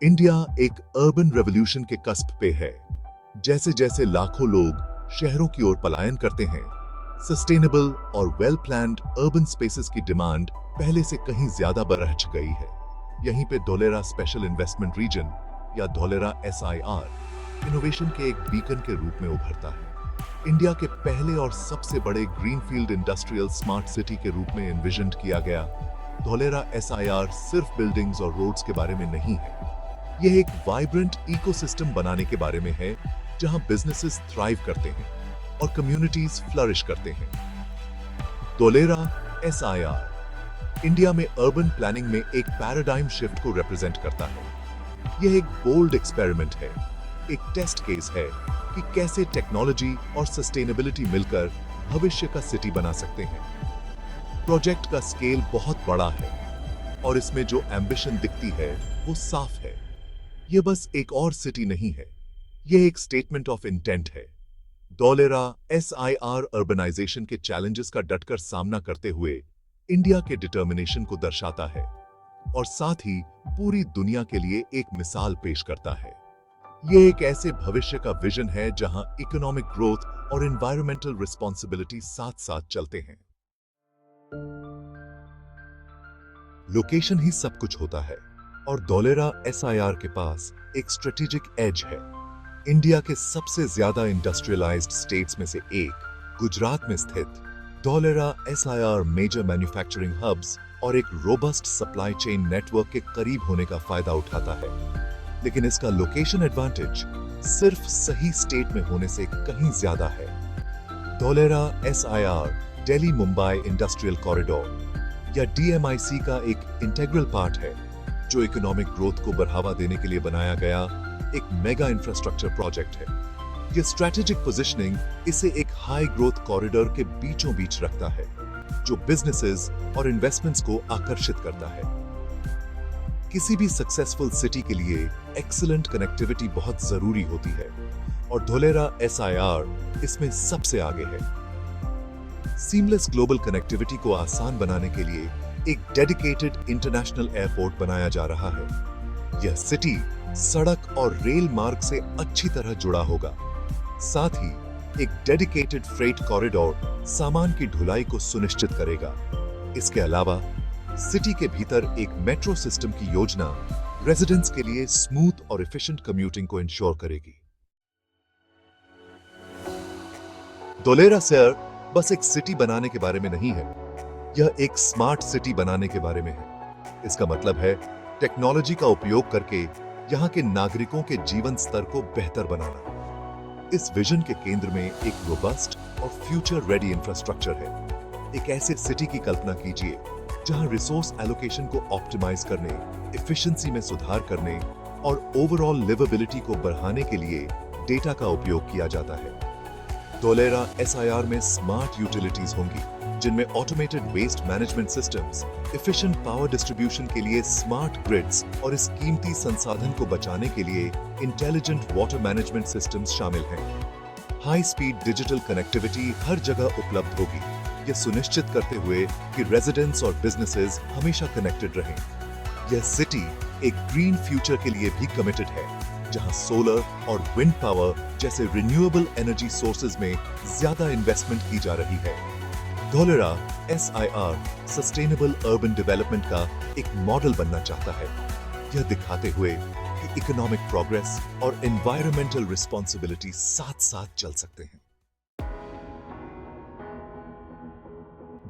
India एक urban revolution के cusp पे है। जैसे जैसे लाखों लोग शहरों की ओर पलायन करते हैं, सस्टेनेबल और वेल प्लान्ड अर्बन स्पेसेस की डिमांड पहले से कहीं ज्यादा बढ़ गई है। यहीं पे धोलेरा स्पेशल इन्वेस्टमेंट रीजन या धोलेरा SIR इनोवेशन के एक बीकन के रूप में उभरता है। इंडिया के पहले और सबसे बड़े ग्रीनफील्ड इंडस्ट्रियल स्मार्ट सिटी के रूप में एनविजन्ड किया गया धोलेरा SIR सिर्फ बिल्डिंग्स और रोड्स के बारे में नहीं है। यह एक वाइब्रेंट इकोसिस्टम बनाने के बारे में है, जहां बिजनेसेस थ्राइव करते हैं और कम्युनिटीज फ्लरिश करते हैं। धोलेरा SIR इंडिया में अर्बन प्लानिंग में एक पैराडाइम शिफ्ट को रिप्रेजेंट करता है। यह एक बोल्ड एक्सपेरिमेंट है, एक टेस्ट केस है कि कैसे टेक्नोलॉजी और सस्टेनेबिलिटी मिलकर भविष्य का सिटी बना सकते हैं। प्रोजेक्ट का स्केल बहुत बड़ा है और इसमें जो एम्बिशन दिखती है वो साफ है। यह बस एक और सिटी नहीं है, यह एक स्टेटमेंट ऑफ इंटेंट है। धोलेरा SIR अर्बनाइजेशन के चैलेंजेस का डटकर सामना करते हुए इंडिया के डिटर्मिनेशन को दर्शाता है और साथ ही पूरी दुनिया के लिए एक मिसाल पेश करता है। यह एक ऐसे भविष्य का विजन है जहां इकोनॉमिक ग्रोथ और एनवायरमेंटल रिस्पॉन्सिबिलिटी साथ साथ चलते हैं। लोकेशन ही सब कुछ होता है और धोलेरा SIR के पास एक स्ट्रेटेजिक एज है। इंडिया के सबसे ज्यादा इंडस्ट्रियलाइज्ड स्टेट्स में से एक गुजरात में स्थित Dholera SIR major manufacturing hubs और एक रोबस्ट सप्लाई चेन नेटवर्क के करीब होने का फायदा उठाता है। लेकिन इसका लोकेशन एडवांटेज सिर्फ सही स्टेट में होने से कहीं ज्यादा है। Dholera SIR Delhi Mumbai industrial corridor या DMIC का एक इंटीग्रल पार्ट है, जो इकोनॉमिक ग्रोथ को बढ़ावा देने के लिए बनाया गया एक मेगा इंफ्रास्ट्रक्चर प्रोजेक्ट है। यह स्ट्रेटेजिक पोजीशनिंग इसे एक हाई ग्रोथ कॉरिडोर के बीचों बीच रखता है, जो बिजनेसेस और इन्वेस्टमेंट्स को आकर्षित करता है। किसी भी सक्सेसफुल सिटी के लिए एक्सीलेंट कनेक्टिविटी बहुत जरूरी होती है और धोलेरा SIR इसमें सबसे आगे है। सीमलेस ग्लोबल कनेक्टिविटी को आसान बनाने के लिए एक डेडिकेटेड इंटरनेशनल एयरपोर्ट बनाया जा रहा है। यह सिटी सड़क और रेल मार्ग से अच्छी तरह जुड़ा होगा। साथ ही एक डेडिकेटेड फ्रेट कॉरिडोर सामान की ढुलाई को सुनिश्चित करेगा। इसके अलावा सिटी के भीतर एक मेट्रो सिस्टम की योजना रेजिडेंट्स के लिए स्मूथ और एफिशिएंट कम्यूटिंग को इंश्योर करेगी। धोलेरा SIR बस एक सिटी बनाने के बारे में नहीं है, यह एक स्मार्ट सिटी बनाने के बारे में है। इसका मतलब है टेक्नोलॉजी का उपयोग करके यहाँ के नागरिकों के जीवन स्तर को बेहतर बनाना। इस विजन के केंद्र में एक रोबस्ट और फ्यूचर रेडी इंफ्रास्ट्रक्चर है। एक ऐसे सिटी की कल्पना कीजिए जहां रिसोर्स एलोकेशन को ऑप्टिमाइज करने, एफिशिएंसी में सुधार करने और ओवरऑल लिवेबिलिटी को बढ़ाने के लिए डेटा का उपयोग किया जाता है। धोलेरा SIR में स्मार्ट यूटिलिटीज होंगी, जिनमें automated waste management systems, efficient power distribution के लिए स्मार्ट ग्रिड्स और इस कीमती संसाधन को बचाने के लिए इंटेलिजेंट वाटर मैनेजमेंट सिस्टम्स शामिल हैं। हाई स्पीड डिजिटल कनेक्टिविटी हर जगह उपलब्ध होगी, यह सुनिश्चित करते हुए कि रेजिडेंट्स और बिजनेसेस हमेशा कनेक्टेड रहें। यह सिटी एक ग्रीन फ्यूचर के लिए भी कमिटेड है, जहां सोलर और विंड पावर जैसे रिन्यूएबल एनर्जी सोर्सेज में ज्यादा इन्वेस्टमेंट की जा रही है। Dholera SIR sustainable urban development का एक मॉडल बनना चाहता है, यह दिखाते हुए कि इकोनॉमिक प्रोग्रेस और एनवायरमेंटल रिस्पॉन्सिबिलिटी साथ साथ चल सकते हैं।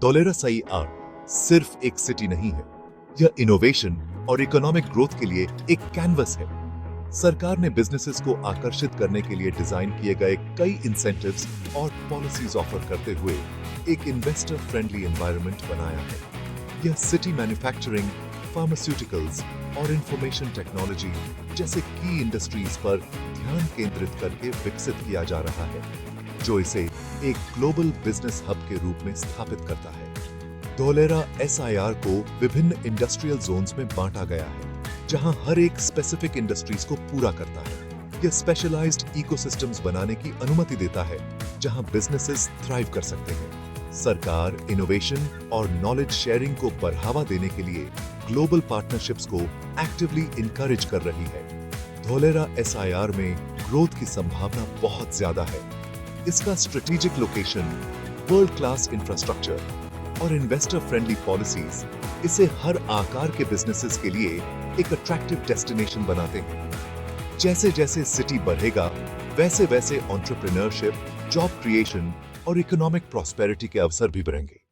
धोलेरा SIR सिर्फ एक सिटी नहीं है, यह इनोवेशन और इकोनॉमिक ग्रोथ के लिए एक कैनवस है। सरकार ने बिजनेसेस को आकर्षित करने के लिए डिजाइन किए गए कई इंसेंटिव्स और पॉलिसीज ऑफर करते हुए एक इन्वेस्टर फ्रेंडली एनवायरनमेंट बनाया है। यह सिटी मैन्युफैक्चरिंग, फार्मास्यूटिकल्स और इंफॉर्मेशन टेक्नोलॉजी जैसे की इंडस्ट्रीज पर ध्यान केंद्रित करके विकसित किया जा रहा है, जो इसे एक ग्लोबल बिजनेस हब के रूप में स्थापित करता है। धोलेरा SIR को विभिन्न इंडस्ट्रियल जोन्स में बांटा गया है, जहां हर एक स्पेसिफिक इंडस्ट्रीज को पूरा करता है। यह स्पेशलाइज्ड इकोसिस्टम्स बनाने की अनुमति देता है, जहां बिजनेसेस थ्राइव कर सकते हैं। सरकार इनोवेशन और नॉलेज शेयरिंग को बढ़ावा देने के लिए ग्लोबल पार्टनरशिप्स को एक्टिवली इनकरेज कर रही है। धोलेरा SIR में ग्रोथ की संभावना बहुत ज्यादा है। इसका strategic location, world class infrastructure और इन्वेस्टर फ्रेंडली पॉलिसीज इसे हर आकार के बिजनेसेस के लिए एक अट्रैक्टिव डेस्टिनेशन बनाते हैं। जैसे जैसे सिटी बढ़ेगा, वैसे वैसे एंटरप्रेन्योरशिप, जॉब क्रिएशन और इकोनॉमिक प्रॉस्पेरिटी के अवसर भी बढ़ेंगे।